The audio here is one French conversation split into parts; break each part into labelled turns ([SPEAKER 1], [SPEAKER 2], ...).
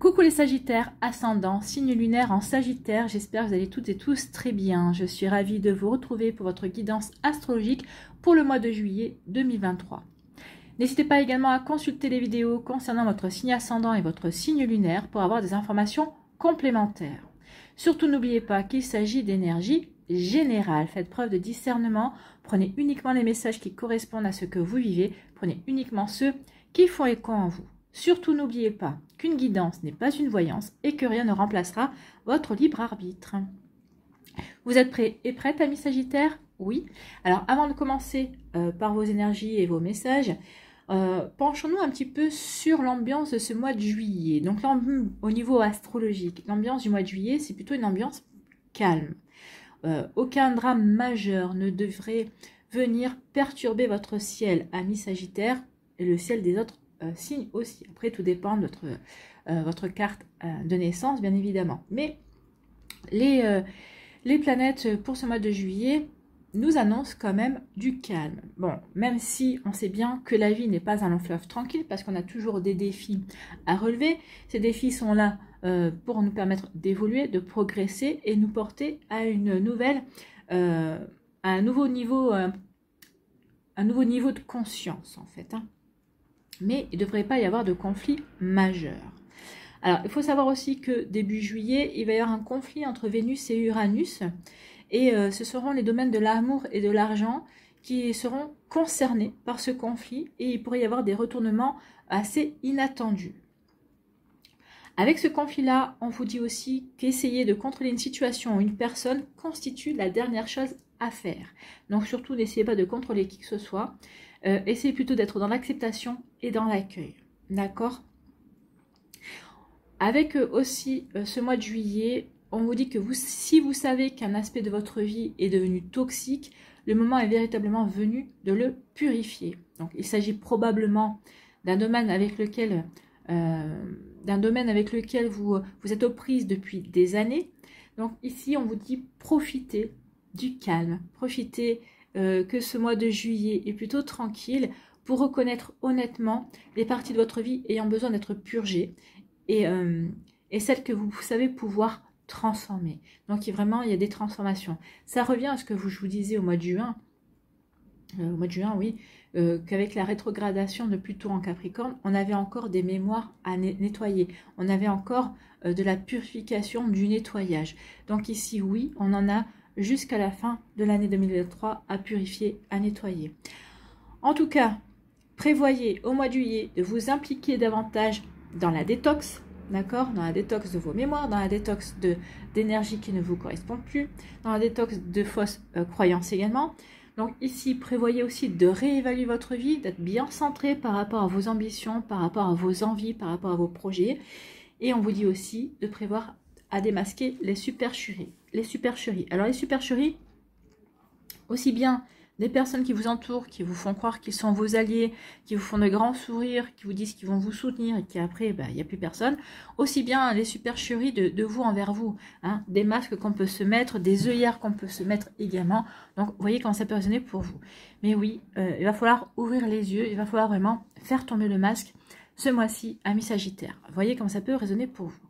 [SPEAKER 1] Coucou les Sagittaires, ascendant, signe lunaire en Sagittaire, j'espère que vous allez toutes et tous très bien. Je suis ravie de vous retrouver pour votre guidance astrologique pour le mois de juillet 2023. N'hésitez pas également à consulter les vidéos concernant votre signe ascendant et votre signe lunaire pour avoir des informations complémentaires. Surtout n'oubliez pas qu'il s'agit d'énergie générale. Faites preuve de discernement, prenez uniquement les messages qui correspondent à ce que vous vivez, prenez uniquement ceux qui font écho en vous. Surtout n'oubliez pas qu'une guidance n'est pas une voyance et que rien ne remplacera votre libre arbitre. Vous êtes prêts et prêtes, amis Sagittaires? Oui. Alors avant de commencer par vos énergies et vos messages, penchons-nous un petit peu sur l'ambiance de ce mois de juillet. Donc au niveau astrologique, l'ambiance du mois de juillet, c'est plutôt une ambiance calme. Aucun drame majeur ne devrait venir perturber votre ciel, amis Sagittaires, et le ciel des autres signes aussi. Après, tout dépend de votre carte de naissance, bien évidemment. Mais les planètes pour ce mois de juillet nous annoncent quand même du calme. Bon, même si on sait bien que la vie n'est pas un long fleuve tranquille, parce qu'on a toujours des défis à relever. Ces défis sont là pour nous permettre d'évoluer, de progresser et nous porter à une nouvelle, à un nouveau niveau de conscience, en fait, hein. Mais il ne devrait pas y avoir de conflit majeur. Alors, il faut savoir aussi que début juillet, il va y avoir un conflit entre Vénus et Uranus. Et ce seront les domaines de l'amour et de l'argent qui seront concernés par ce conflit. Et il pourrait y avoir des retournements assez inattendus. Avec ce conflit-là, on vous dit aussi qu'essayer de contrôler une situation ou une personne constitue la dernière chose à faire. Donc surtout, n'essayez pas de contrôler qui que ce soit. Essayez plutôt d'être dans l'acceptation et dans l'accueil. D'accord? Avec aussi ce mois de juillet, on vous dit que si vous savez qu'un aspect de votre vie est devenu toxique, le moment est véritablement venu de le purifier. Donc il s'agit probablement d'un domaine avec lequel vous êtes aux prises depuis des années. Donc ici, on vous dit profitez du calme, profitez que ce mois de juillet est plutôt tranquille pour reconnaître honnêtement les parties de votre vie ayant besoin d'être purgées et celles que vous savez pouvoir transformer. Donc vraiment, il y a des transformations. Ça revient à ce que je vous disais au mois de juin, oui, qu'avec la rétrogradation de Pluton en Capricorne, on avait encore des mémoires à nettoyer. On avait encore de la purification, du nettoyage. Donc ici, oui, on en a jusqu'à la fin de l'année 2023 à purifier, à nettoyer. En tout cas, prévoyez au mois de juillet de vous impliquer davantage dans la détox, d'accord, dans la détox de vos mémoires, dans la détox d'énergie qui ne vous correspond plus, dans la détox de fausses croyances également. Donc ici, prévoyez aussi de réévaluer votre vie, d'être bien centré par rapport à vos ambitions, par rapport à vos envies, par rapport à vos projets. Et on vous dit aussi de prévoir à démasquer les supercheries. Alors les supercheries, aussi bien des personnes qui vous entourent, qui vous font croire qu'ils sont vos alliés, qui vous font de grands sourires, qui vous disent qu'ils vont vous soutenir et qu'après, il n'y a plus personne. Aussi bien les supercheries de vous envers vous. Hein, des masques qu'on peut se mettre, des œillères qu'on peut se mettre également. Donc, vous voyez comment ça peut résonner pour vous. Mais oui, il va falloir ouvrir les yeux, il va falloir vraiment faire tomber le masque ce mois-ci, amis Sagittaires. Vous voyez comment ça peut résonner pour vous.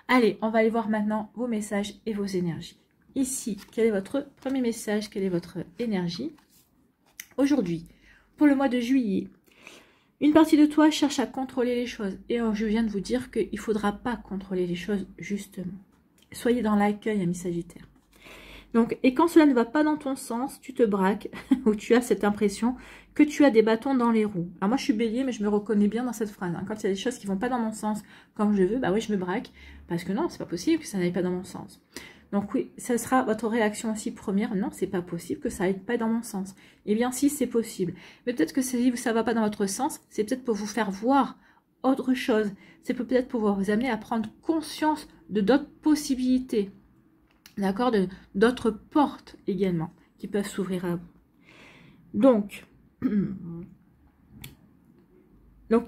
[SPEAKER 1] Allez, on va aller voir maintenant vos messages et vos énergies. Ici, quel est votre premier message? Quelle est votre énergie? Aujourd'hui, pour le mois de juillet, une partie de toi cherche à contrôler les choses. Et je viens de vous dire qu'il ne faudra pas contrôler les choses, justement. Soyez dans l'accueil, amis Sagittaires. Donc, et quand cela ne va pas dans ton sens, tu te braques, ou tu as cette impression que tu as des bâtons dans les roues. Alors moi, je suis bélier, mais je me reconnais bien dans cette phrase. Hein. Quand il y a des choses qui ne vont pas dans mon sens comme je veux, bah oui, je me braque. Parce que non, c'est pas possible que ça n'aille pas dans mon sens. Donc oui, ça sera votre réaction aussi première. Non, c'est pas possible que ça n'aille pas dans mon sens. Eh bien, si, c'est possible. Mais peut-être que si ça ne va pas dans votre sens, c'est peut-être pour vous faire voir autre chose. C'est peut-être pour vous amener à prendre conscience de d'autres possibilités. D'accord, d'autres portes également qui peuvent s'ouvrir à vous. Donc,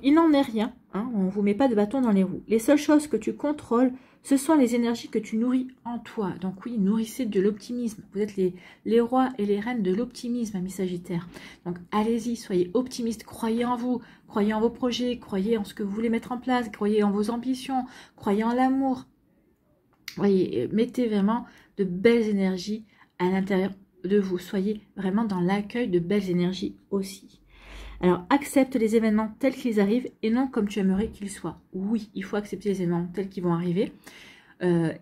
[SPEAKER 1] il n'en est rien hein, on ne vous met pas de bâton dans les roues. Les seules choses que tu contrôles, ce sont les énergies que tu nourris en toi. Donc oui, nourrissez de l'optimisme. Vous êtes les rois et les reines de l'optimisme, amis Sagittaires. Donc allez-y, soyez optimistes, croyez en vous, croyez en vos projets, croyez en ce que vous voulez mettre en place, croyez en vos ambitions, croyez en l'amour. Voyez, mettez vraiment de belles énergies à l'intérieur de vous. Soyez vraiment dans l'accueil de belles énergies aussi. Alors, accepte les événements tels qu'ils arrivent et non comme tu aimerais qu'ils soient. Oui, il faut accepter les événements tels qu'ils vont arriver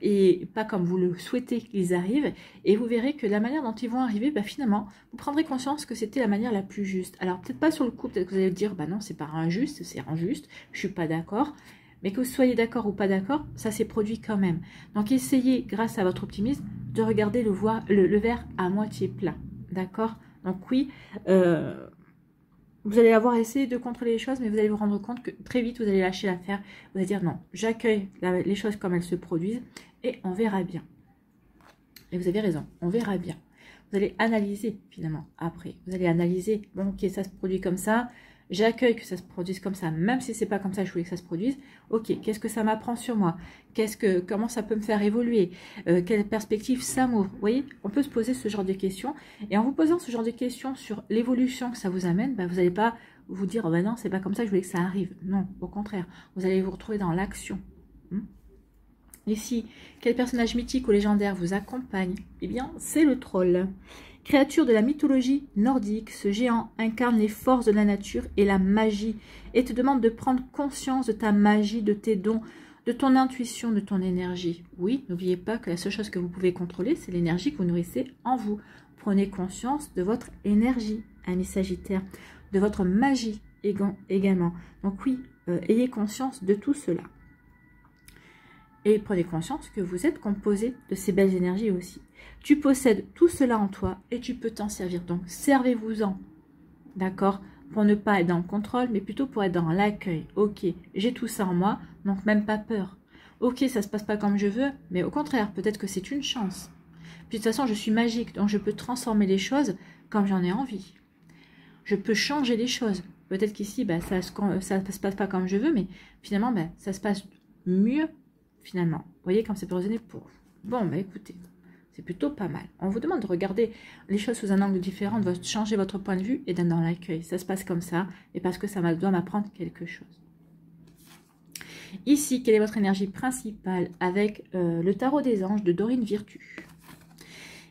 [SPEAKER 1] et pas comme vous le souhaitez qu'ils arrivent. Et vous verrez que la manière dont ils vont arriver, bah, finalement, vous prendrez conscience que c'était la manière la plus juste. Alors, peut-être pas sur le coup, peut-être que vous allez dire, bah non, c'est pas injuste, c'est injuste, je suis pas d'accord. Mais que vous soyez d'accord ou pas d'accord, ça s'est produit quand même. Donc, essayez, grâce à votre optimisme, de regarder le verre à moitié plein. D'accord? Donc, oui, vous allez avoir essayé de contrôler les choses, mais vous allez vous rendre compte que très vite, vous allez lâcher l'affaire. Vous allez dire non, j'accueille les choses comme elles se produisent et on verra bien. Et vous avez raison, on verra bien. Vous allez analyser finalement après. Vous allez analyser, bon ok, ça se produit comme ça. J'accueille que ça se produise comme ça, même si c'est pas comme ça que je voulais que ça se produise. Ok, qu'est-ce que ça m'apprend sur moi? Comment ça peut me faire évoluer? Quelle perspective ça m'ouvre? Vous voyez, on peut se poser ce genre de questions. Et en vous posant ce genre de questions sur l'évolution que ça vous amène, bah, vous n'allez pas vous dire, oh, bah non, c'est pas comme ça que je voulais que ça arrive. Non, au contraire, vous allez vous retrouver dans l'action. Ici, quel personnage mythique ou légendaire vous accompagne? Eh bien, c'est le troll. Créature de la mythologie nordique, ce géant incarne les forces de la nature et la magie et te demande de prendre conscience de ta magie, de tes dons, de ton intuition, de ton énergie. Oui, n'oubliez pas que la seule chose que vous pouvez contrôler, c'est l'énergie que vous nourrissez en vous. Prenez conscience de votre énergie, amis Sagittaire, de votre magie également. Donc oui, ayez conscience de tout cela. Et prenez conscience que vous êtes composé de ces belles énergies aussi. Tu possèdes tout cela en toi et tu peux t'en servir. Donc, servez-vous-en, d'accord? Pour ne pas être dans le contrôle, mais plutôt pour être dans l'accueil. Ok, j'ai tout ça en moi, donc même pas peur. Ok, ça se passe pas comme je veux, mais au contraire, peut-être que c'est une chance. Puis de toute façon, je suis magique, donc je peux transformer les choses comme j'en ai envie. Je peux changer les choses. Peut-être qu'ici, bah, ça se passe pas comme je veux, mais finalement, bah, ça se passe mieux. Finalement, vous voyez comme ça peut résonner pour vous. Bon, bah écoutez, c'est plutôt pas mal. On vous demande de regarder les choses sous un angle différent, de changer votre point de vue et d'être dans l'accueil. Ça se passe comme ça, et parce que ça doit m'apprendre quelque chose. Ici, quelle est votre énergie principale avec le tarot des anges de Dorine Virtue?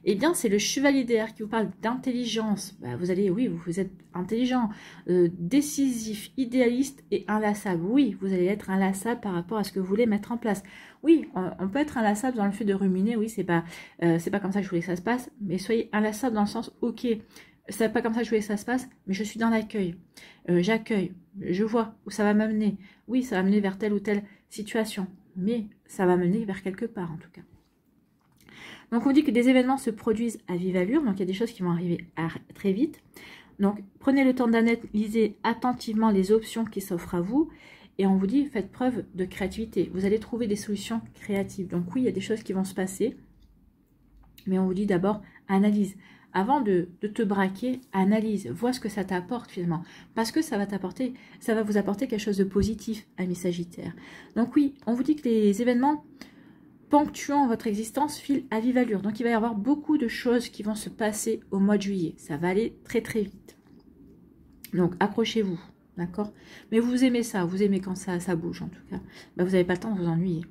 [SPEAKER 1] Eh bien, c'est le chevalier d'air qui vous parle d'intelligence. Bah, vous êtes intelligent, décisif, idéaliste et inlassable. Oui, vous allez être inlassable par rapport à ce que vous voulez mettre en place. Oui, on peut être inlassable dans le fait de ruminer. Oui, c'est pas comme ça que je voulais que ça se passe. Mais soyez inlassable dans le sens, ok, c'est pas comme ça que je voulais que ça se passe, mais je suis dans l'accueil. J'accueille, je vois où ça va m'amener. Oui, ça va m'amener vers telle ou telle situation, mais ça va m'amener vers quelque part en tout cas. Donc, on dit que des événements se produisent à vive allure. Donc, il y a des choses qui vont arriver très vite. Donc, prenez le temps d'analyser attentivement les options qui s'offrent à vous. Et on vous dit, faites preuve de créativité. Vous allez trouver des solutions créatives. Donc, oui, il y a des choses qui vont se passer. Mais on vous dit d'abord, analyse. Avant de te braquer, analyse. Vois ce que ça t'apporte finalement. Parce que ça va vous apporter quelque chose de positif, amis Sagittaire. Donc, oui, on vous dit que les événements ponctuant votre existence file à vive allure. Donc, il va y avoir beaucoup de choses qui vont se passer au mois de juillet. Ça va aller très, très vite. Donc, accrochez-vous, d'accord? Mais vous aimez ça, vous aimez quand ça bouge, en tout cas. Ben, vous n'avez pas le temps de vous ennuyer.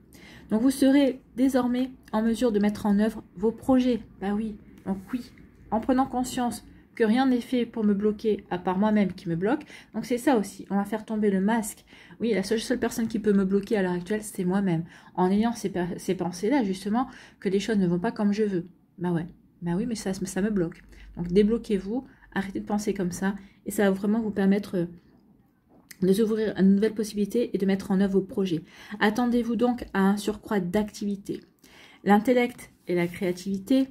[SPEAKER 1] Donc, vous serez désormais en mesure de mettre en œuvre vos projets. Ben oui, donc oui, en prenant conscience que rien n'est fait pour me bloquer, à part moi-même qui me bloque. Donc, c'est ça aussi, on va faire tomber le masque. Oui, la seule personne qui peut me bloquer à l'heure actuelle, c'est moi-même. En ayant ces pensées-là, justement, que les choses ne vont pas comme je veux. Bah ouais, bah oui, mais ça me bloque. Donc, débloquez-vous, arrêtez de penser comme ça, et ça va vraiment vous permettre de vous ouvrir à une nouvelle possibilité et de mettre en œuvre vos projets. Attendez-vous donc à un surcroît d'activité. L'intellect et la créativité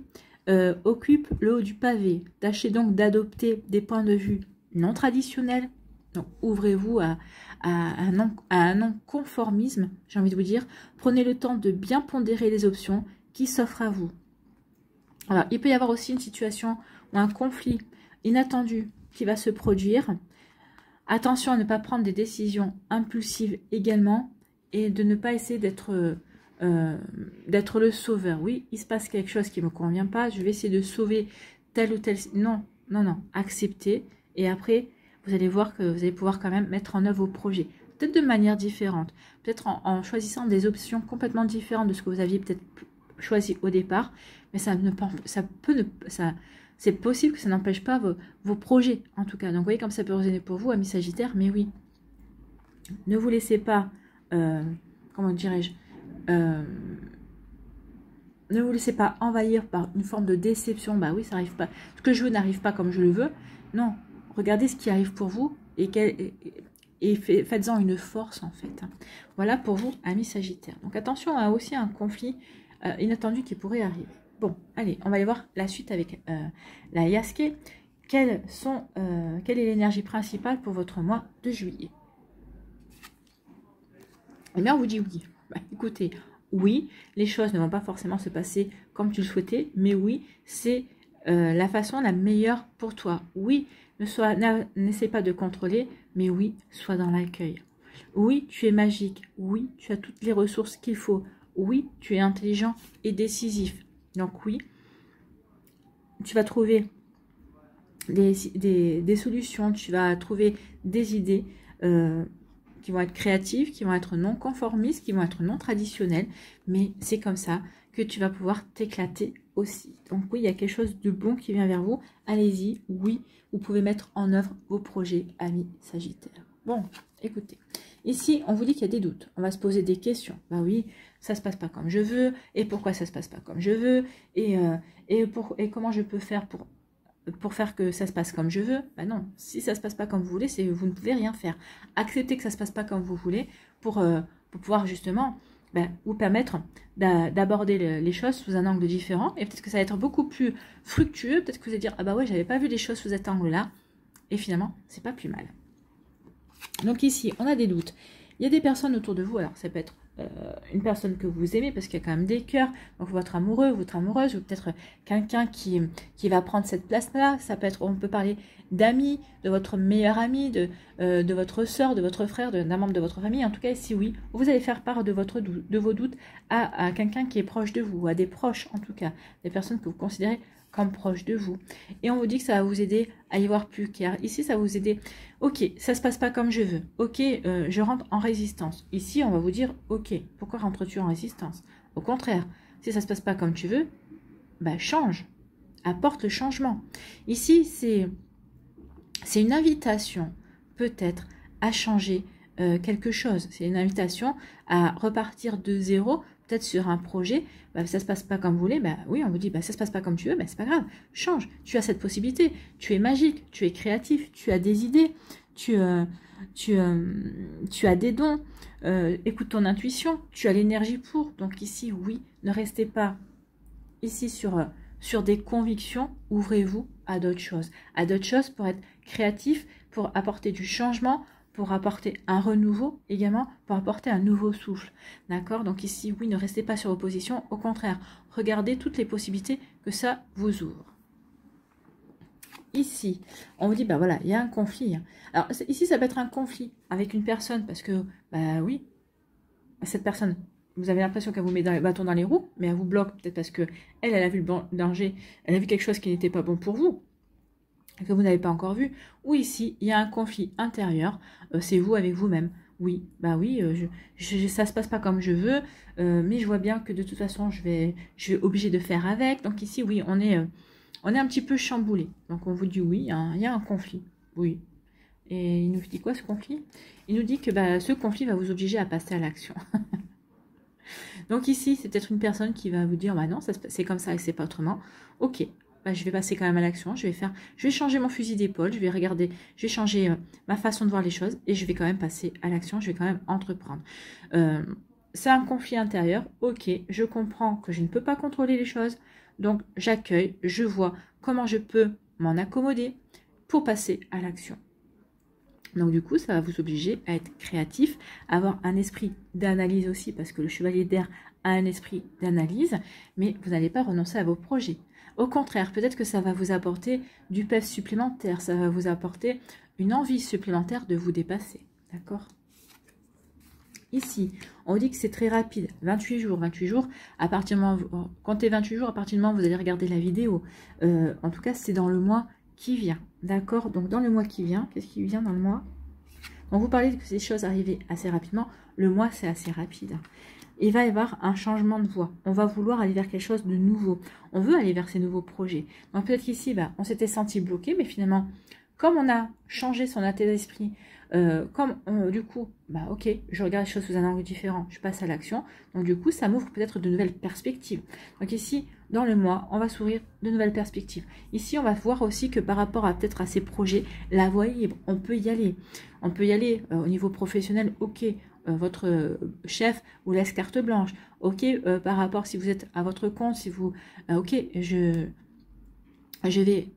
[SPEAKER 1] occupent le haut du pavé. Tâchez donc d'adopter des points de vue non traditionnels. Donc, ouvrez-vous à un non-conformisme, j'ai envie de vous dire. Prenez le temps de bien pondérer les options qui s'offrent à vous. Alors, il peut y avoir aussi une situation ou un conflit inattendu qui va se produire. Attention à ne pas prendre des décisions impulsives également et de ne pas essayer d'être le sauveur. Oui, il se passe quelque chose qui ne me convient pas, je vais essayer de sauver tel ou tel... Non, non, non, acceptez. Et après, vous allez voir que vous allez pouvoir quand même mettre en œuvre vos projets. Peut-être de manière différente, peut-être en choisissant des options complètement différentes de ce que vous aviez peut-être choisi au départ. Mais c'est possible que ça n'empêche pas vos projets, en tout cas. Donc, vous voyez comme ça peut résonner pour vous, amis Sagittaire. Mais oui, ne vous laissez pas, comment dirais-je, ne vous laissez pas envahir par une forme de déception. Bah oui, ça n'arrive pas. Ce que je veux n'arrive pas comme je le veux. Non, regardez ce qui arrive pour vous et faites-en une force, en fait. Voilà pour vous, amis Sagittaire. Donc, attention à aussi un conflit inattendu qui pourrait arriver. Bon, allez, on va aller voir la suite avec la Yaské. Quelle est l'énergie principale pour votre mois de juillet? Eh bien, on vous dit oui. Bah, écoutez, oui, les choses ne vont pas forcément se passer comme tu le souhaitais, mais oui, c'est la façon la meilleure pour toi. Oui, n'essaie pas de contrôler, mais oui, sois dans l'accueil. Oui, tu es magique. Oui, tu as toutes les ressources qu'il faut. Oui, tu es intelligent et décisif. Donc oui, tu vas trouver des solutions, tu vas trouver des idées qui vont être créatives, qui vont être non conformistes, qui vont être non traditionnelles, mais c'est comme ça que tu vas pouvoir t'éclater aussi. Donc oui, il y a quelque chose de bon qui vient vers vous. Allez-y, oui, vous pouvez mettre en œuvre vos projets, amis Sagittaires. Bon, écoutez, ici, on vous dit qu'il y a des doutes. On va se poser des questions. Bah oui, ça ne se passe pas comme je veux. Et pourquoi ça ne se passe pas comme je veux? Et comment je peux faire pour faire que ça se passe comme je veux? Bah non, si ça ne se passe pas comme vous voulez, vous ne pouvez rien faire. Acceptez que ça ne se passe pas comme vous voulez pour pouvoir justement vous permettre d'aborder les choses sous un angle différent. Et peut-être que ça va être beaucoup plus fructueux. Peut-être que vous allez dire, ah bah ouais, j'avais pas vu les choses sous cet angle-là. Et finalement, c'est pas plus mal. Donc ici, on a des doutes. Il y a des personnes autour de vous, alors ça peut être une personne que vous aimez parce qu'il y a quand même des cœurs, donc votre amoureux, votre amoureuse, ou peut-être quelqu'un qui va prendre cette place-là. Ça peut être, on peut parler d'amis, de votre meilleur ami, de votre soeur, de votre frère, d'un membre de votre famille. En tout cas, ici, oui, vous allez faire part de vos doutes à quelqu'un qui est proche de vous, à des proches en tout cas, des personnes que vous considérez comme proche de vous. Et on vous dit que ça va vous aider à y voir plus clair. Ici, ça va vous aider. Ok, ça se passe pas comme je veux. Ok, je rentre en résistance. Ici, on va vous dire, ok, pourquoi rentres-tu en résistance? Au contraire, si ça se passe pas comme tu veux, bah change. Apporte le changement. Ici, c'est une invitation, peut-être, à changer quelque chose. C'est une invitation à repartir de zéro, peut-être sur un projet. Bah, ça se passe pas comme vous voulez, bah oui, on vous dit, bah, ça se passe pas comme tu veux, bah, c'est pas grave, change, tu as cette possibilité, tu es magique, tu es créatif, tu as des idées, tu as des dons, écoute ton intuition, tu as l'énergie pour. Donc ici, oui, ne restez pas ici sur des convictions, ouvrez-vous à d'autres choses pour être créatif, pour apporter du changement, pour apporter un renouveau également, pour apporter un nouveau souffle. D'accord? Donc ici, oui, ne restez pas sur vos positions. Au contraire, regardez toutes les possibilités que ça vous ouvre. Ici, on vous dit, bah voilà, il y a un conflit. Alors ici, ça peut être un conflit avec une personne parce que, bah oui, cette personne, vous avez l'impression qu'elle vous met des bâtons dans les roues, mais elle vous bloque peut-être parce que elle a vu le danger, elle a vu quelque chose qui n'était pas bon pour vous, que vous n'avez pas encore vu, ou ici, il y a un conflit intérieur, c'est vous avec vous-même. Oui, bah oui, ça se passe pas comme je veux, mais je vois bien que de toute façon, je vais obligé de faire avec. Donc ici, oui, on est un petit peu chamboulé. Donc on vous dit oui, il y a un conflit, oui. Et il nous dit quoi ce conflit? Il nous dit que ce conflit va vous obliger à passer à l'action. Donc ici, c'est peut-être une personne qui va vous dire, bah non, c'est comme ça et c'est pas autrement. Ok, je vais passer quand même à l'action, je vais changer mon fusil d'épaule, je vais changer ma façon de voir les choses et je vais quand même passer à l'action, je vais quand même entreprendre. C'est un conflit intérieur, ok, je comprends que je ne peux pas contrôler les choses, donc j'accueille, je vois comment je peux m'en accommoder pour passer à l'action. Donc du coup, ça va vous obliger à être créatif, à avoir un esprit d'analyse aussi, parce que le chevalier d'air a un esprit d'analyse, mais vous n'allez pas renoncer à vos projets. Au contraire, peut-être que ça va vous apporter du peps supplémentaire, ça va vous apporter une envie supplémentaire de vous dépasser. D'accord? Ici, on dit que c'est très rapide, 28 jours. 28 jours, à partir du moment, comptez 28 jours, à partir du moment où vous allez regarder la vidéo. En tout cas, c'est dans le mois qui vient. D'accord? Donc, dans le mois qui vient, qu'est-ce qui vient dans le mois? Donc, vous parlez que ces choses arrivent assez rapidement. Le mois, c'est assez rapide. Il va y avoir un changement de voie. On va vouloir aller vers quelque chose de nouveau. On veut aller vers ces nouveaux projets. Donc, peut-être qu'ici, on s'était senti bloqué, mais finalement, comme on a changé son état d'esprit, du coup, ok, je regarde les choses sous un angle différent, je passe à l'action. Donc du coup, ça m'ouvre peut-être de nouvelles perspectives. Donc ici, dans le mois, on va s'ouvrir de nouvelles perspectives. Ici, on va voir aussi que par rapport à peut-être à ces projets, la voie est libre, on peut y aller. On peut y aller au niveau professionnel, ok, votre chef vous laisse carte blanche. Ok, par rapport si vous êtes à votre compte, si vous, ok, je vais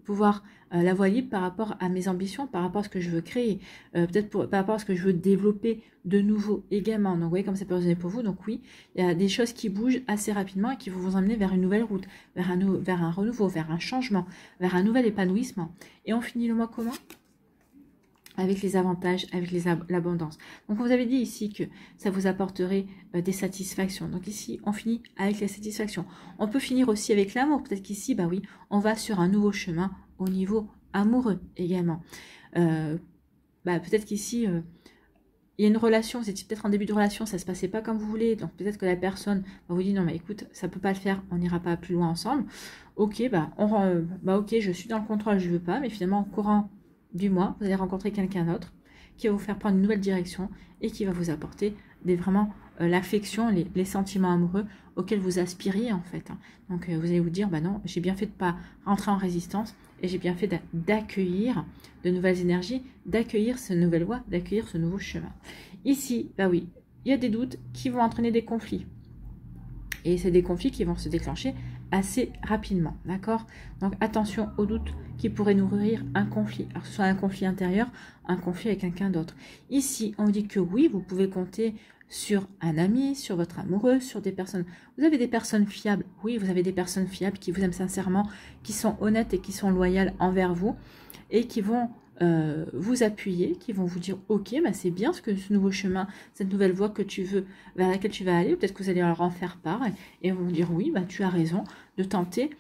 [SPEAKER 1] pouvoir la voie libre par rapport à mes ambitions, par rapport à ce que je veux créer, peut-être par rapport à ce que je veux développer de nouveau également. Donc, vous voyez comme ça peut résonner pour vous. Donc, oui, il y a des choses qui bougent assez rapidement et qui vont vous emmener vers une nouvelle route, vers un renouveau, vers un changement, vers un nouvel épanouissement. Et on finit le mois comment? Avec les avantages, avec l'abondance. Donc, vous avez dit ici que ça vous apporterait des satisfactions. Donc, ici, on finit avec les satisfactions. On peut finir aussi avec l'amour. Peut-être qu'ici, oui, on va sur un nouveau chemin au niveau amoureux également. Peut-être qu'ici, il y a une relation, c'est peut-être en début de relation, ça ne se passait pas comme vous voulez. Donc, peut-être que la personne vous dit, non, mais écoute, ça ne peut pas le faire, on n'ira pas plus loin ensemble. Ok, ok, je suis dans le contrôle, je ne veux pas, mais finalement, au courant du mois, vous allez rencontrer quelqu'un d'autre qui va vous faire prendre une nouvelle direction et qui va vous apporter vraiment l'affection, les sentiments amoureux auxquels vous aspiriez en fait. Donc vous allez vous dire, non, j'ai bien fait de ne pas rentrer en résistance et j'ai bien fait d'accueillir de nouvelles énergies, d'accueillir cette nouvelle voie, d'accueillir ce nouveau chemin. Ici, oui, il y a des doutes qui vont entraîner des conflits. Et c'est des conflits qui vont se déclencher assez rapidement, d'accord? Donc attention aux doutes qui pourraient nourrir un conflit, alors que ce soit un conflit intérieur, un conflit avec quelqu'un d'autre. Ici, on dit que oui, vous pouvez compter sur un ami, sur votre amoureux, sur des personnes. Vous avez des personnes fiables, oui, vous avez des personnes fiables qui vous aiment sincèrement, qui sont honnêtes et qui sont loyales envers vous et qui vont vous appuyer, qui vont vous dire ok, c'est bien ce nouveau chemin, cette nouvelle voie que tu veux, vers laquelle tu vas aller, peut-être que vous allez leur en faire part et vont vous dire oui, tu as raison de tenter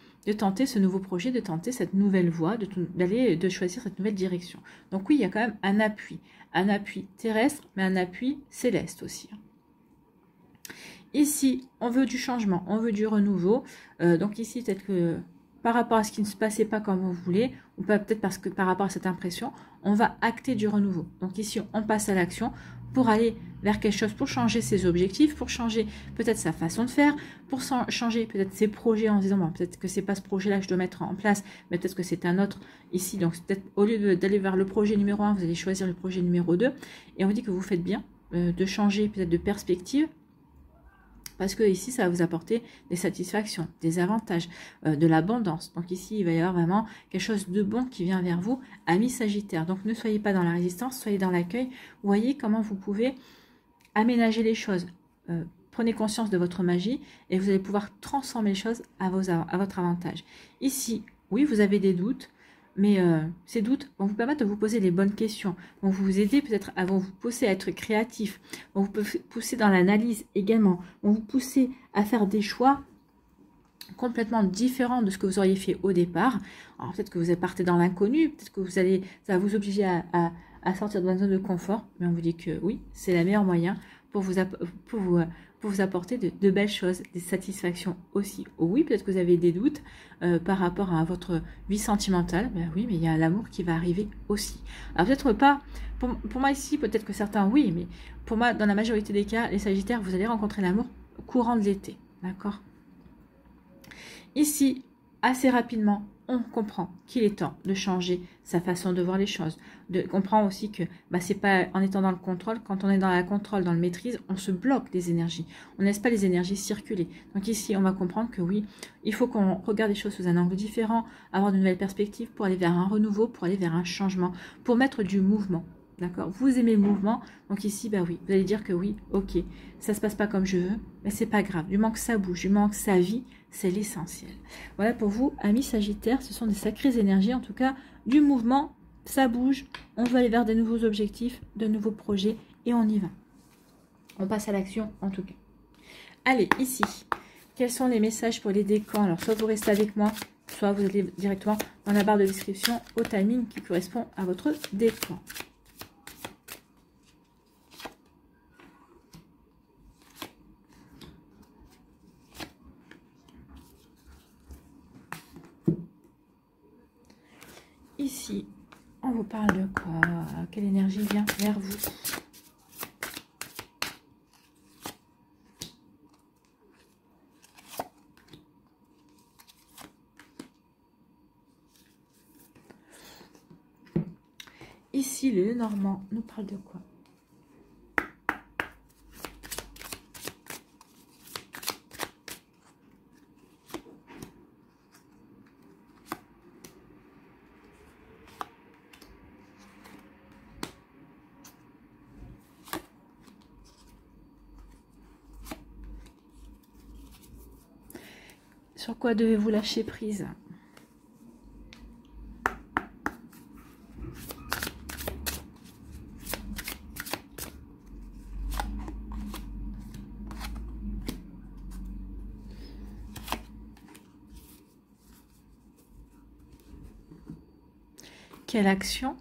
[SPEAKER 1] ce nouveau projet, de tenter cette nouvelle voie, de choisir cette nouvelle direction. Donc oui, il y a quand même un appui terrestre, mais un appui céleste aussi. Ici, on veut du changement, on veut du renouveau, donc ici peut-être que par rapport à ce qui ne se passait pas comme vous voulez, ou peut-être parce que par rapport à cette impression, on va acter du renouveau. Donc ici, on passe à l'action pour aller vers quelque chose, pour changer ses objectifs, pour changer peut-être sa façon de faire, pour changer peut-être ses projets en se disant, peut-être que c'est pas ce projet-là que je dois mettre en place, mais peut-être que c'est un autre ici. Donc peut-être au lieu d'aller vers le projet numéro 1, vous allez choisir le projet numéro 2. Et on dit que vous faites bien de changer peut-être de perspective, parce que ici, ça va vous apporter des satisfactions, des avantages, de l'abondance. Donc ici, il va y avoir vraiment quelque chose de bon qui vient vers vous, amis Sagittaire. Donc ne soyez pas dans la résistance, soyez dans l'accueil. Voyez comment vous pouvez aménager les choses. Prenez conscience de votre magie et vous allez pouvoir transformer les choses à votre avantage. Ici, oui, vous avez des doutes, mais ces doutes vont vous permettre de vous poser les bonnes questions, vont vous aider peut-être, vont vous pousser à être créatif, vont vous pousser dans l'analyse également, vont vous pousser à faire des choix complètement différents de ce que vous auriez fait au départ. Alors peut-être que vous partez dans l'inconnu, peut-être que ça va vous obliger à sortir de votre zone de confort, mais on vous dit que oui, c'est le meilleur moyen pour vous apporter de belles choses, des satisfactions aussi. Oh oui, peut-être que vous avez des doutes par rapport à votre vie sentimentale. Oui, mais il y a l'amour qui va arriver aussi. Alors peut-être pas, pour moi ici, peut-être que certains oui, mais pour moi, dans la majorité des cas, les Sagittaires, vous allez rencontrer l'amour courant de l'été. D'accord? Ici, assez rapidement, on comprend qu'il est temps de changer sa façon de voir les choses. On comprend aussi que c'est pas en étant dans le contrôle, quand on est dans la contrôle, dans le maîtrise, on se bloque des énergies. On ne laisse pas les énergies circuler. Donc ici, on va comprendre que oui, il faut qu'on regarde les choses sous un angle différent, avoir de nouvelles perspectives pour aller vers un renouveau, pour aller vers un changement, pour mettre du mouvement. d'accord? Vous aimez le mouvement, donc ici, bah oui, vous allez dire que oui, ok, ça se passe pas comme je veux, mais c'est pas grave. Du moment que ça bouge, du moment que ça vit, c'est l'essentiel. Voilà pour vous, amis Sagittaires, ce sont des sacrées énergies, en tout cas, du mouvement, ça bouge, on va aller vers de nouveaux objectifs, de nouveaux projets, et on y va. On passe à l'action, en tout cas. Allez, ici, quels sont les messages pour les décans? Alors, soit vous restez avec moi, soit vous allez directement dans la barre de description au timing qui correspond à votre décan. Ici, on vous parle de quoi? Quelle énergie vient vers vous? Ici, le Normand nous parle de quoi? Sur quoi devez-vous lâcher prise? Quelle action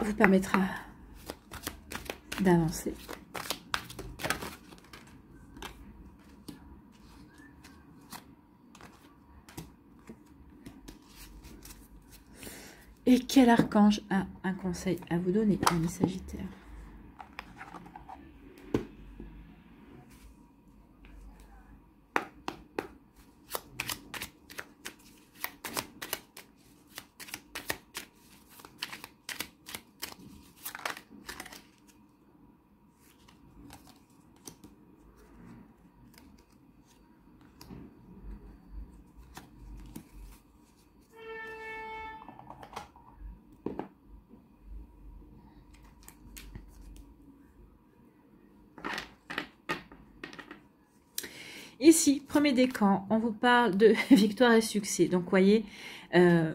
[SPEAKER 1] vous permettra d'avancer? Et quel archange a un conseil à vous donner, amis Sagittaires? Ici, premier décan, on vous parle de victoire et succès. Donc, voyez, ne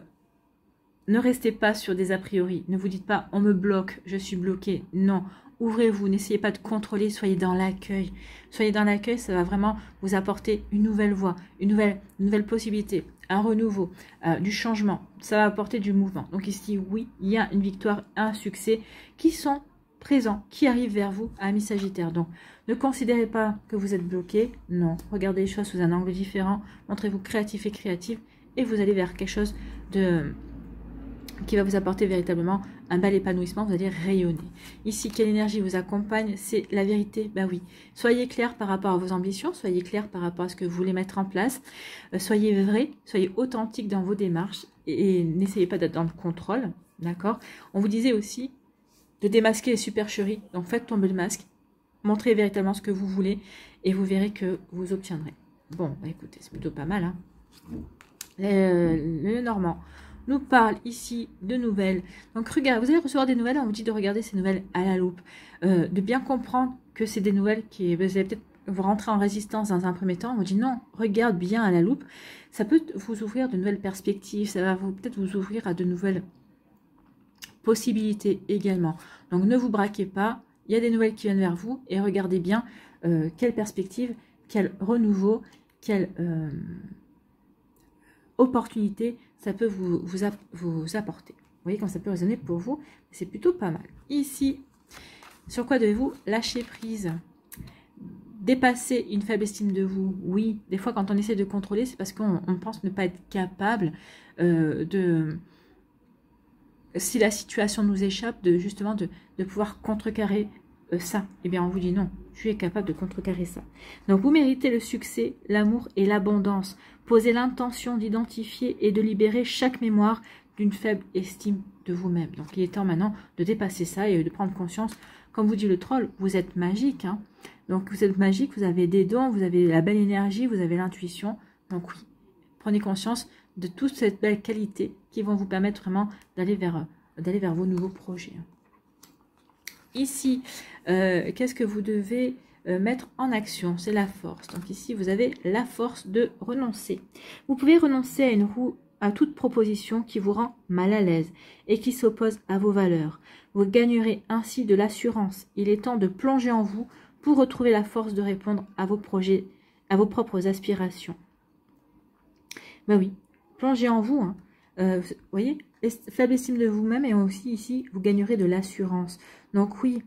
[SPEAKER 1] restez pas sur des a priori. Ne vous dites pas, on me bloque, je suis bloqué. Non, ouvrez-vous, n'essayez pas de contrôler, soyez dans l'accueil. Soyez dans l'accueil, ça va vraiment vous apporter une nouvelle voie, une nouvelle possibilité, un renouveau, du changement. Ça va apporter du mouvement. Donc ici, oui, il y a une victoire, un succès qui sont présents, qui arrivent vers vous, amis Sagittaires. Donc, ne considérez pas que vous êtes bloqué. Non, regardez les choses sous un angle différent. Montrez-vous créatif et créative et vous allez vers quelque chose qui va vous apporter véritablement un bel épanouissement. Vous allez rayonner. Ici, quelle énergie vous accompagne? C'est la vérité. Ben oui. Soyez clair par rapport à vos ambitions. Soyez clair par rapport à ce que vous voulez mettre en place. Soyez vrai. Soyez authentique dans vos démarches. Et n'essayez pas d'être dans le contrôle. D'accord? On vous disait aussi de démasquer les supercheries. Donc, faites tomber le masque. Montrez véritablement ce que vous voulez et vous verrez que vous obtiendrez. Bon, bah écoutez, c'est plutôt pas mal. Hein. Le Normand nous parle ici de nouvelles. Donc, regardez, vous allez recevoir des nouvelles. On vous dit de regarder ces nouvelles à la loupe. De bien comprendre que c'est des nouvelles qui... Vous allez peut-être vous rentrer en résistance dans un premier temps. On vous dit non, regarde bien à la loupe. Ça peut vous ouvrir de nouvelles perspectives. Ça va peut-être vous ouvrir à de nouvelles possibilités également. Donc, ne vous braquez pas. Il y a des nouvelles qui viennent vers vous et regardez bien quelle perspective, quel renouveau, quelle opportunité ça peut vous apporter. Vous voyez comme ça peut résonner pour vous, c'est plutôt pas mal. Ici, sur quoi devez-vous lâcher prise? Dépasser une faible estime de vous? Oui, des fois quand on essaie de contrôler, c'est parce qu'on pense ne pas être capable si la situation nous échappe, justement de pouvoir contrecarrer ça. Eh bien, on vous dit non, tu es capable de contrecarrer ça. Donc, vous méritez le succès, l'amour et l'abondance. Posez l'intention d'identifier et de libérer chaque mémoire d'une faible estime de vous-même. Donc, il est temps maintenant de dépasser ça et de prendre conscience. Comme vous dit le troll, vous êtes magique. Hein. Donc, vous êtes magique, vous avez des dons, vous avez la belle énergie, vous avez l'intuition. Donc, oui, prenez conscience de toute cette belle qualité qui vont vous permettre vraiment d'aller vers vos nouveaux projets. Ici, qu'est-ce que vous devez mettre en action? C'est la force. Donc ici, vous avez la force de renoncer. Vous pouvez renoncer à toute proposition qui vous rend mal à l'aise et qui s'oppose à vos valeurs. Vous gagnerez ainsi de l'assurance. Il est temps de plonger en vous pour retrouver la force de répondre à vos projets, à vos propres aspirations. Ben oui, plongez en vous. Hein. Vous voyez, faible estime de vous-même et aussi ici, vous gagnerez de l'assurance. Donc oui,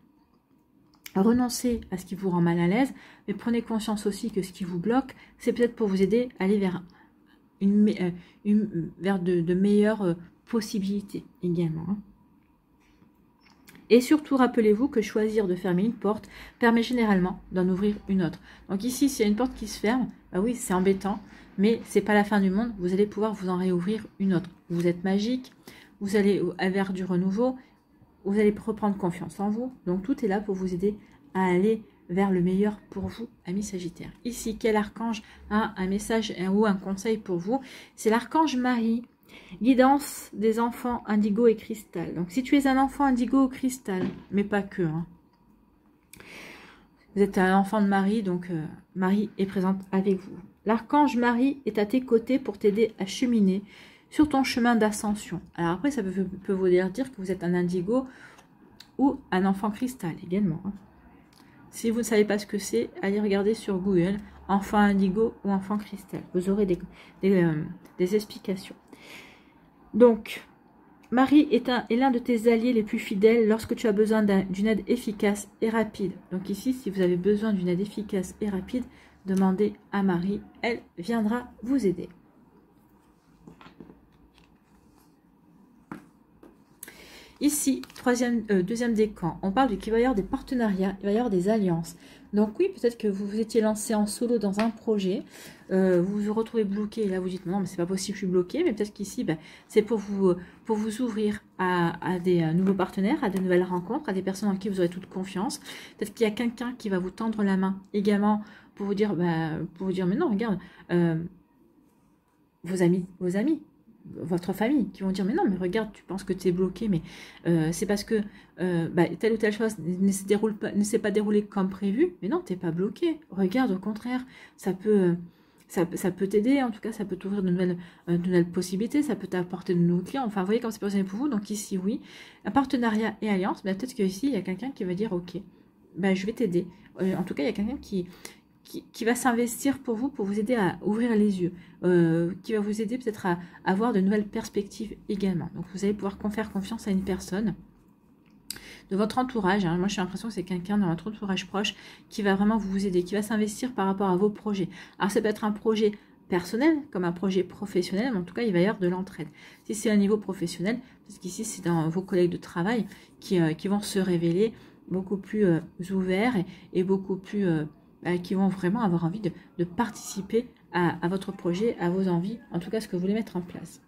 [SPEAKER 1] renoncez à ce qui vous rend mal à l'aise, mais prenez conscience aussi que ce qui vous bloque, c'est peut-être pour vous aider à aller vers de meilleures possibilités également. Hein. Et surtout, rappelez-vous que choisir de fermer une porte permet généralement d'en ouvrir une autre. Donc ici, s'il y a une porte qui se ferme, bah oui, c'est embêtant, mais c'est pas la fin du monde. Vous allez pouvoir vous en réouvrir une autre. Vous êtes magique, vous allez vers du renouveau, vous allez reprendre confiance en vous. Donc tout est là pour vous aider à aller vers le meilleur pour vous, amis Sagittaire. Ici, quel archange a un message ou un conseil pour vous? C'est l'archange Marie. Guidance des enfants indigo et cristal. Donc si tu es un enfant indigo ou cristal, mais pas que. Hein. Vous êtes un enfant de Marie, donc Marie est présente avec vous. L'archange Marie est à tes côtés pour t'aider à cheminer sur ton chemin d'ascension. Alors après, ça peut vous dire que vous êtes un indigo ou un enfant cristal également. Hein. Si vous ne savez pas ce que c'est, allez regarder sur Google, enfant indigo ou enfant cristal. Vous aurez des explications. Donc, Marie est l'un de tes alliés les plus fidèles lorsque tu as besoin d'une aide efficace et rapide. Donc ici, si vous avez besoin d'une aide efficace et rapide, demandez à Marie, elle viendra vous aider. Ici, deuxième décan, on parle qu'il va y avoir des partenariats, il va y avoir des alliances. Donc oui, peut-être que vous vous étiez lancé en solo dans un projet, vous vous retrouvez bloqué, et là vous dites non mais c'est pas possible, je suis bloqué, mais peut-être qu'ici c'est pour vous ouvrir à des nouveaux partenaires, à de nouvelles rencontres, à des personnes en qui vous aurez toute confiance. Peut-être qu'il y a quelqu'un qui va vous tendre la main également pour vous dire mais non regarde, vos amis, votre famille, qui vont dire mais non mais regarde, tu penses que tu es bloqué, mais c'est parce que telle ou telle chose ne s'est pas déroulée comme prévu, mais non, tu n'es pas bloqué, regarde, au contraire, ça peut t'aider, en tout cas ça peut t'ouvrir de nouvelles possibilités, ça peut t'apporter de nouveaux clients, enfin vous voyez comme c'est positionné pour vous. Donc ici oui, un partenariat et alliance, peut-être qu'ici il y a quelqu'un qui va dire ok, je vais t'aider, en tout cas il y a quelqu'un qui va s'investir pour vous aider à ouvrir les yeux, qui va vous aider peut-être à avoir de nouvelles perspectives également. Donc vous allez pouvoir faire confiance à une personne de votre entourage. Hein. Moi, j'ai l'impression que c'est quelqu'un dans votre entourage proche qui va vraiment vous aider, qui va s'investir par rapport à vos projets. Alors ça peut être un projet personnel comme un projet professionnel, mais en tout cas, il va y avoir de l'entraide. Si c'est un niveau professionnel, parce qu'ici, c'est dans vos collègues de travail qui vont se révéler beaucoup plus ouverts et beaucoup plus... qui vont vraiment avoir envie de participer à votre projet, à vos envies, en tout cas ce que vous voulez mettre en place.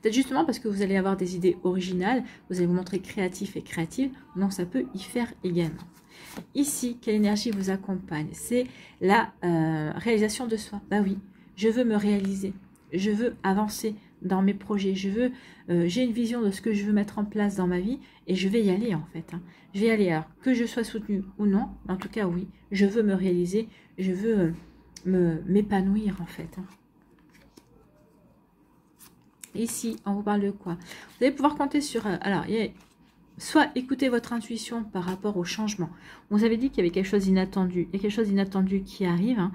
[SPEAKER 1] Peut-être justement parce que vous allez avoir des idées originales, vous allez vous montrer créatif et créative, donc ça peut y faire également. Ici, quelle énergie vous accompagne? C'est la réalisation de soi. Bah oui, je veux me réaliser, je veux avancer dans mes projets, j'ai une vision de ce que je veux mettre en place dans ma vie et je vais y aller en fait. Hein. Je vais y aller, alors que je sois soutenue ou non, en tout cas oui, je veux me réaliser, je veux m'épanouir en fait. Hein. Ici, on vous parle de quoi? Vous allez pouvoir compter sur... alors, soit écoutez votre intuition par rapport au changement. On vous avait dit qu'il y avait quelque chose d'inattendu. Il y a quelque chose d'inattendu qui arrive. Hein.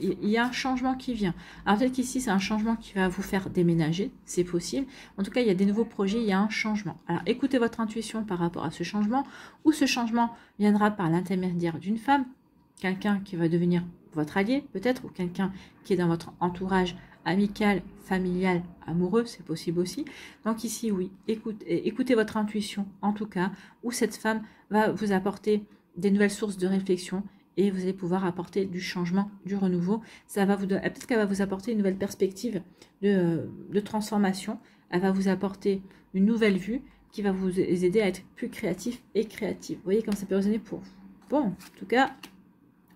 [SPEAKER 1] Il y a un changement qui vient. Alors peut-être qu'ici, c'est un changement qui va vous faire déménager. C'est possible. En tout cas, il y a des nouveaux projets. Il y a un changement. Alors écoutez votre intuition par rapport à ce changement. Ou ce changement viendra par l'intermédiaire d'une femme. Quelqu'un qui va devenir votre allié, peut-être. Ou quelqu'un qui est dans votre entourage amical, familial, amoureux, c'est possible aussi. Donc ici, oui, écoutez votre intuition, en tout cas, où cette femme va vous apporter des nouvelles sources de réflexion et vous allez pouvoir apporter du changement, du renouveau. Peut-être qu'elle va vous apporter une nouvelle perspective de transformation. Elle va vous apporter une nouvelle vue qui va vous aider à être plus créatif et créative. Vous voyez comme ça peut résonner pour vous. Bon, en tout cas,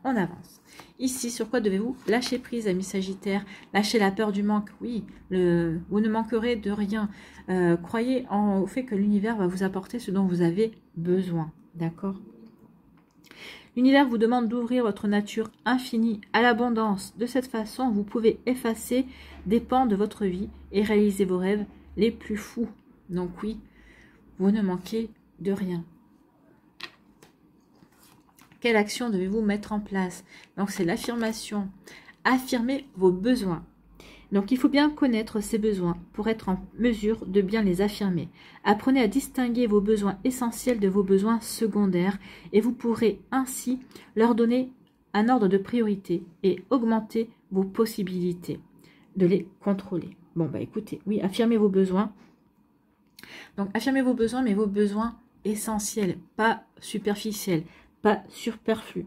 [SPEAKER 1] on avance. Ici, sur quoi devez-vous lâcher prise, amis Sagittaire? Lâcher la peur du manque, oui, vous ne manquerez de rien. Croyez au fait que l'univers va vous apporter ce dont vous avez besoin, d'accord? L'univers vous demande d'ouvrir votre nature infinie à l'abondance. De cette façon, vous pouvez effacer des pans de votre vie et réaliser vos rêves les plus fous. Donc oui, vous ne manquez de rien. Quelle action devez-vous mettre en place? Donc c'est l'affirmation. Affirmez vos besoins. Donc il faut bien connaître ces besoins pour être en mesure de bien les affirmer. Apprenez à distinguer vos besoins essentiels de vos besoins secondaires et vous pourrez ainsi leur donner un ordre de priorité et augmenter vos possibilités de les contrôler. Bon bah écoutez, oui, affirmez vos besoins. Donc affirmez vos besoins, mais vos besoins essentiels, pas superficiels, pas superflus.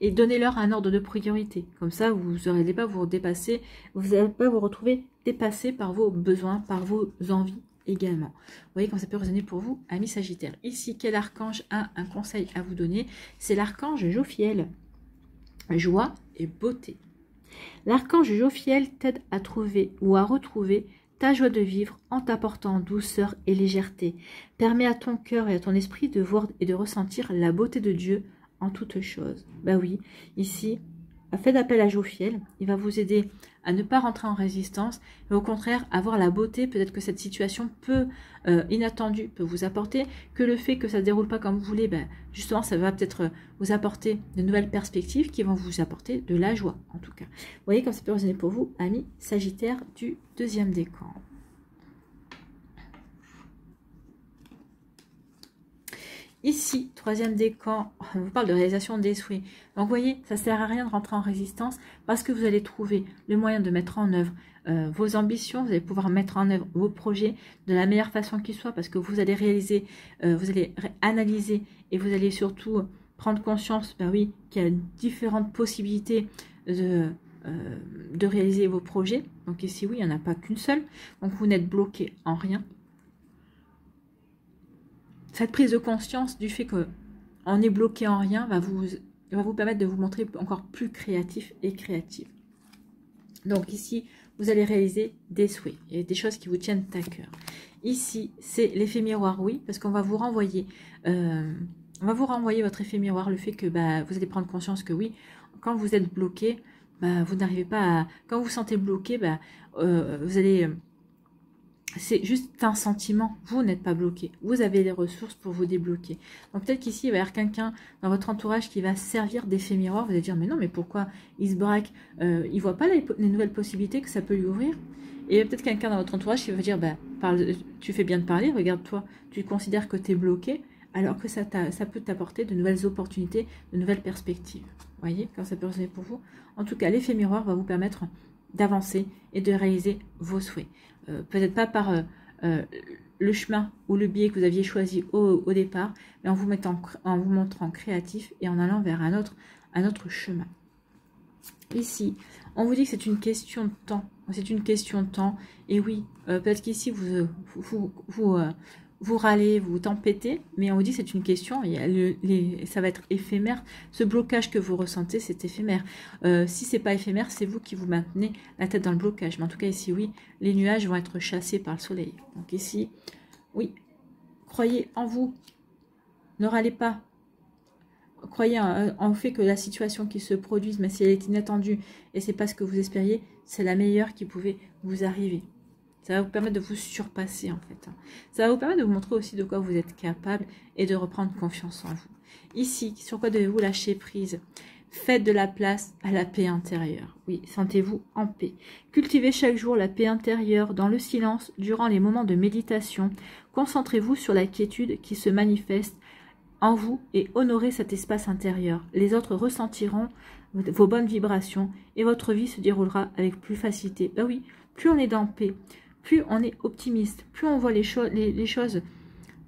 [SPEAKER 1] Et donnez-leur un ordre de priorité. Comme ça, vous n'allez pas vous dépasser, vous n'allez pas vous retrouver dépassé par vos besoins, par vos envies également. Vous voyez comment ça peut résonner pour vous, amis Sagittaire. Ici, quel archange a un conseil à vous donner? C'est l'archange Jophiel. Joie et beauté. L'archange Jophiel t'aide à trouver ou à retrouver ta joie de vivre en t'apportant douceur et légèreté. Permet à ton cœur et à ton esprit de voir et de ressentir la beauté de Dieu en toutes choses. Bah oui, ici, faites appel à Jophiel, il va vous aider à ne pas rentrer en résistance, mais au contraire, avoir la beauté, peut-être que cette situation peut, inattendue, peut vous apporter, que le fait que ça ne se déroule pas comme vous voulez, ben, justement, ça va peut-être vous apporter de nouvelles perspectives qui vont vous apporter de la joie, en tout cas. Vous voyez comme ça peut résonner pour vous, amis Sagittaire du deuxième décan. Ici, troisième décan, on vous parle de réalisation des souhaits. Donc, vous voyez, ça ne sert à rien de rentrer en résistance parce que vous allez trouver le moyen de mettre en œuvre vos ambitions. Vous allez pouvoir mettre en œuvre vos projets de la meilleure façon qui soit parce que vous allez réaliser, vous allez analyser et vous allez surtout prendre conscience, ben oui, qu'il y a différentes possibilités de réaliser vos projets. Donc ici, oui, il n'y en a pas qu'une seule. Donc, vous n'êtes bloqué en rien. Cette prise de conscience du fait qu'on est bloqué en rien va vous permettre de vous montrer encore plus créatif et créative. Donc ici, vous allez réaliser des souhaits et des choses qui vous tiennent à cœur. Ici, c'est l'effet miroir, oui, parce qu'on va vous renvoyer, votre effet miroir, le fait que vous allez prendre conscience que oui, quand vous êtes bloqué, vous n'arrivez pas à... Quand vous vous sentez bloqué, vous allez... C'est juste un sentiment, vous n'êtes pas bloqué, vous avez les ressources pour vous débloquer. Donc peut-être qu'ici, il va y avoir quelqu'un dans votre entourage qui va servir d'effet miroir, vous allez dire, mais non, mais pourquoi il se braque, il ne voit pas les nouvelles possibilités que ça peut lui ouvrir. Et peut-être quelqu'un dans votre entourage qui va dire, tu fais bien de parler, regarde-toi, tu considères que tu es bloqué, alors que ça peut t'apporter de nouvelles opportunités, de nouvelles perspectives. Vous voyez, quand ça peut résonner pour vous. En tout cas, l'effet miroir va vous permettre d'avancer et de réaliser vos souhaits. Peut-être pas par le chemin ou le biais que vous aviez choisi au départ, mais en vous montrant créatif et en allant vers un autre chemin. Ici, on vous dit que c'est une question de temps. C'est une question de temps. Et oui, peut-être qu'ici, vous râlez, vous tempêtez, mais on vous dit que c'est une question, et ça va être éphémère. Ce blocage que vous ressentez, c'est éphémère. Si c'est pas éphémère, c'est vous qui vous maintenez la tête dans le blocage. Mais en tout cas, ici, oui, les nuages vont être chassés par le soleil. Donc ici, oui, croyez en vous. Ne râlez pas. Croyez en fait que la situation qui se produise, mais si elle est inattendue et c'est pas ce que vous espériez, c'est la meilleure qui pouvait vous arriver. Ça va vous permettre de vous surpasser en fait. Ça va vous permettre de vous montrer aussi de quoi vous êtes capable et de reprendre confiance en vous. Ici, sur quoi devez-vous lâcher prise? Faites de la place à la paix intérieure. Oui, sentez-vous en paix. Cultivez chaque jour la paix intérieure dans le silence durant les moments de méditation. Concentrez-vous sur la quiétude qui se manifeste en vous et honorez cet espace intérieur. Les autres ressentiront vos bonnes vibrations et votre vie se déroulera avec plus facilité. Ben oui, plus on est dans paix, plus on est optimiste, plus on voit les choses,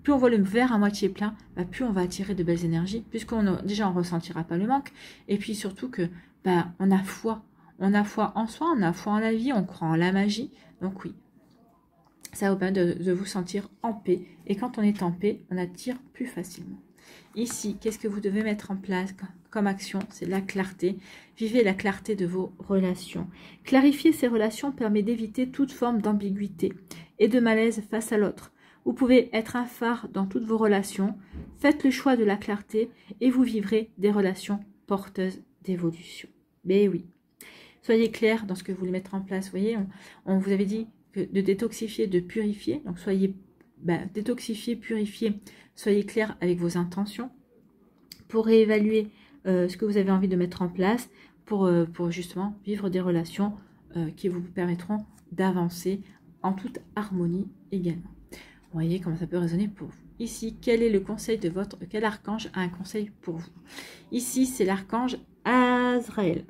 [SPEAKER 1] plus on voit le verre à moitié plein, plus on va attirer de belles énergies, puisqu'on déjà on ressentira pas le manque, et puis surtout que on a foi en soi, on a foi en la vie, on croit en la magie, donc oui, ça va vous permettre de vous sentir en paix, et quand on est en paix, on attire plus facilement. Ici, qu'est-ce que vous devez mettre en place comme action? C'est la clarté. Vivez la clarté de vos relations. Clarifier ces relations permet d'éviter toute forme d'ambiguïté et de malaise face à l'autre. Vous pouvez être un phare dans toutes vos relations. Faites le choix de la clarté et vous vivrez des relations porteuses d'évolution. Mais oui, soyez clair dans ce que vous voulez mettre en place. Vous voyez, on vous avait dit que de détoxifier, de purifier. Donc soyez détoxifier, purifier. Soyez clair avec vos intentions pour réévaluer ce que vous avez envie de mettre en place pour justement vivre des relations qui vous permettront d'avancer en toute harmonie également. Vous voyez comment ça peut résonner pour vous. Ici, quel est le conseil de quel archange a un conseil pour vous? Ici, c'est l'archange Azraël.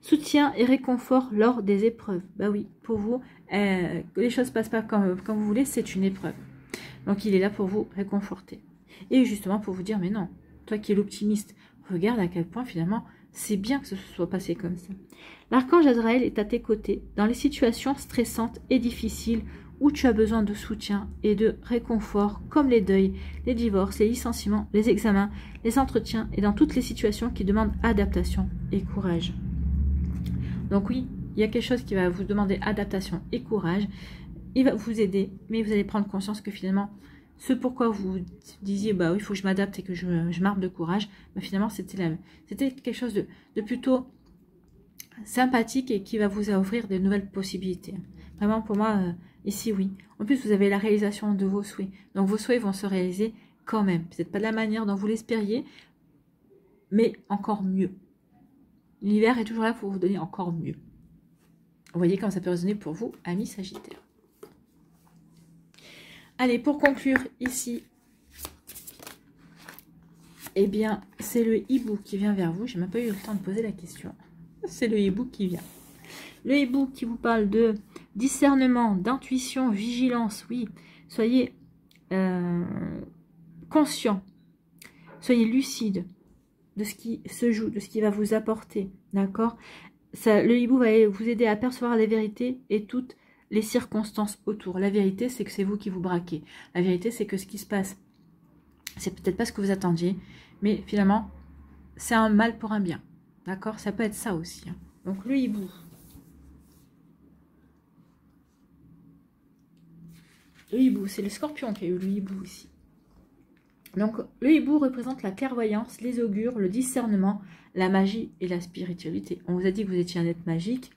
[SPEAKER 1] Soutien et réconfort lors des épreuves. Bah oui, pour vous, que les choses ne passent pas comme vous voulez, c'est une épreuve. Donc, il est là pour vous réconforter. Et justement pour vous dire, mais non, toi qui es l'optimiste, regarde à quel point finalement, c'est bien que ce soit passé comme ça. L'archange Azraël est à tes côtés dans les situations stressantes et difficiles où tu as besoin de soutien et de réconfort, comme les deuils, les divorces, les licenciements, les examens, les entretiens et dans toutes les situations qui demandent adaptation et courage. Donc oui, il y a quelque chose qui va vous demander adaptation et courage. Il va vous aider, mais vous allez prendre conscience que finalement, ce pourquoi vous disiez, bah oui, il faut que je m'adapte et que je m'arme de courage, bah finalement, c'était quelque chose de plutôt sympathique et qui va vous offrir de nouvelles possibilités. Vraiment, pour moi, ici, oui. En plus, vous avez la réalisation de vos souhaits. Donc, vos souhaits vont se réaliser quand même. Peut-être pas de la manière dont vous l'espériez, mais encore mieux. L'hiver est toujours là pour vous donner encore mieux. Vous voyez comment ça peut résonner pour vous, amis Sagittaires. Allez, pour conclure, ici, eh bien, c'est le hibou qui vient vers vous. Je n'ai même pas eu le temps de poser la question. C'est le hibou qui vient. Le hibou qui vous parle de discernement, d'intuition, vigilance. Oui, soyez conscient, soyez lucide de ce qui se joue, de ce qui va vous apporter. D'accord? Le hibou va vous aider à percevoir la vérité et toutes les circonstances autour. La vérité, c'est que c'est vous qui vous braquez. La vérité, c'est que ce qui se passe, c'est peut-être pas ce que vous attendiez, mais finalement, c'est un mal pour un bien. D'accord? Ça peut être ça aussi. Hein. Donc, le hibou. Le hibou, c'est le scorpion qui a eu le hibou ici. Donc, le hibou représente la clairvoyance, les augures, le discernement, la magie et la spiritualité. On vous a dit que vous étiez un être magique,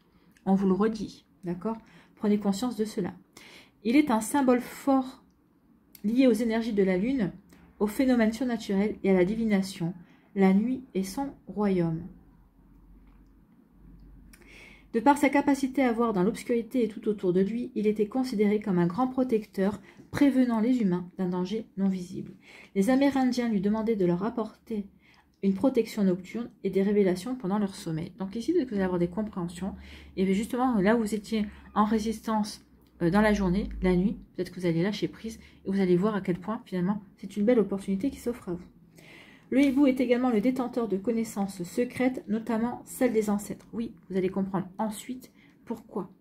[SPEAKER 1] on vous le redit, d'accord? Prenez conscience de cela. Il est un symbole fort lié aux énergies de la lune, aux phénomènes surnaturels et à la divination. La nuit est son royaume. De par sa capacité à voir dans l'obscurité et tout autour de lui, il était considéré comme un grand protecteur, prévenant les humains d'un danger non visible. Les Amérindiens lui demandaient de leur apporter une protection nocturne et des révélations pendant leur sommeil. Donc ici, vous allez avoir des compréhensions. Et justement, là où vous étiez en résistance dans la journée, la nuit, peut-être que vous allez lâcher prise et vous allez voir à quel point, finalement, c'est une belle opportunité qui s'offre à vous. Le hibou est également le détenteur de connaissances secrètes, notamment celles des ancêtres. Oui, vous allez comprendre ensuite pourquoi.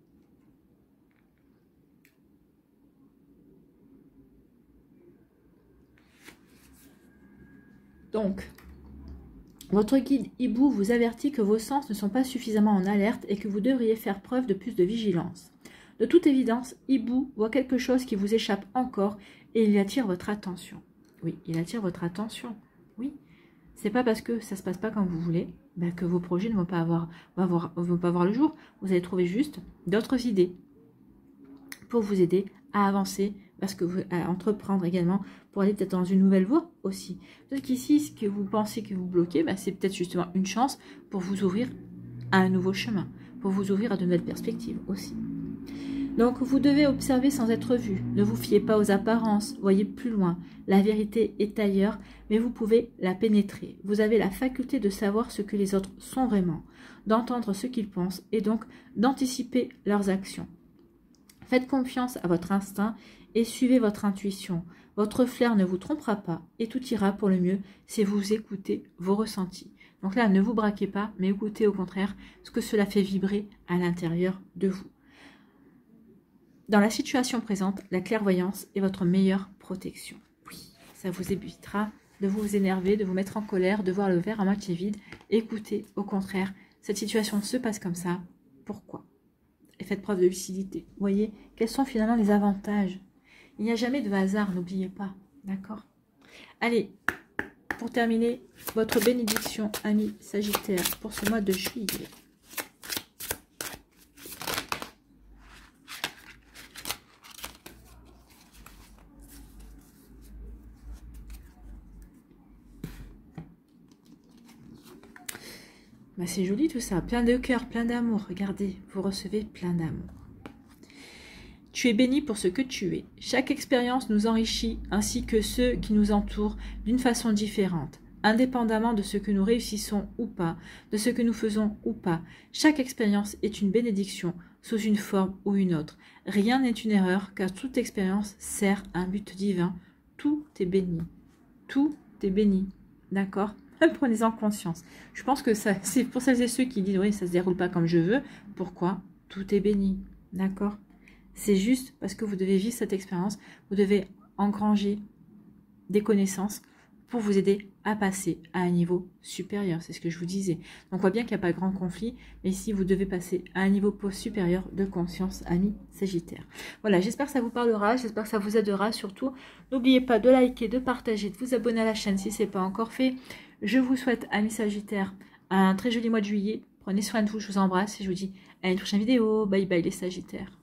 [SPEAKER 1] Donc, votre guide hibou vous avertit que vos sens ne sont pas suffisamment en alerte et que vous devriez faire preuve de plus de vigilance. De toute évidence, hibou voit quelque chose qui vous échappe encore et il attire votre attention. Oui, il attire votre attention. Oui. C'est pas parce que ça se passe pas comme vous voulez que vos projets ne vont pas voir le jour. Vous allez trouver juste d'autres idées pour vous aider à avancer, à entreprendre également, pour aller peut-être dans une nouvelle voie aussi. Peut-être qu'ici, ce que vous pensez que vous bloquez, c'est peut-être justement une chance pour vous ouvrir à un nouveau chemin, pour vous ouvrir à de nouvelles perspectives aussi. Donc, vous devez observer sans être vu. Ne vous fiez pas aux apparences. Voyez plus loin. La vérité est ailleurs, mais vous pouvez la pénétrer. Vous avez la faculté de savoir ce que les autres sont vraiment, d'entendre ce qu'ils pensent et donc d'anticiper leurs actions. Faites confiance à votre instinct et suivez votre intuition. Votre flair ne vous trompera pas et tout ira pour le mieux si vous écoutez vos ressentis. Donc là, ne vous braquez pas, mais écoutez au contraire ce que cela fait vibrer à l'intérieur de vous. Dans la situation présente, la clairvoyance est votre meilleure protection. Oui, ça vous évitera de vous énerver, de vous mettre en colère, de voir le verre à moitié vide. Écoutez, au contraire, cette situation se passe comme ça. Pourquoi? Et faites preuve de lucidité. Vous voyez, quels sont finalement les avantages? Il n'y a jamais de hasard, n'oubliez pas. D'accord? Allez, pour terminer, votre bénédiction, amis Sagittaire, pour ce mois de juillet. Bah, c'est joli tout ça, plein de cœur, plein d'amour. Regardez, vous recevez plein d'amour. Tu es béni pour ce que tu es. Chaque expérience nous enrichit, ainsi que ceux qui nous entourent, d'une façon différente, indépendamment de ce que nous réussissons ou pas, de ce que nous faisons ou pas. Chaque expérience est une bénédiction, sous une forme ou une autre. Rien n'est une erreur, car toute expérience sert à un but divin. Tout est béni. Tout est béni. D'accord? Prenez-en conscience. Je pense que c'est pour celles et ceux qui disent « oui, ça ne se déroule pas comme je veux ». Pourquoi? Tout est béni. D'accord? C'est juste parce que vous devez vivre cette expérience. Vous devez engranger des connaissances pour vous aider à passer à un niveau supérieur. C'est ce que je vous disais. Donc, on voit bien qu'il n'y a pas de grand conflit. Mais ici, vous devez passer à un niveau supérieur de conscience, amis Sagittaire. Voilà, j'espère que ça vous parlera. J'espère que ça vous aidera. Surtout, n'oubliez pas de liker, de partager, de vous abonner à la chaîne si ce n'est pas encore fait. Je vous souhaite, amis Sagittaires, un très joli mois de juillet. Prenez soin de vous, je vous embrasse et je vous dis à une prochaine vidéo. Bye bye les Sagittaires.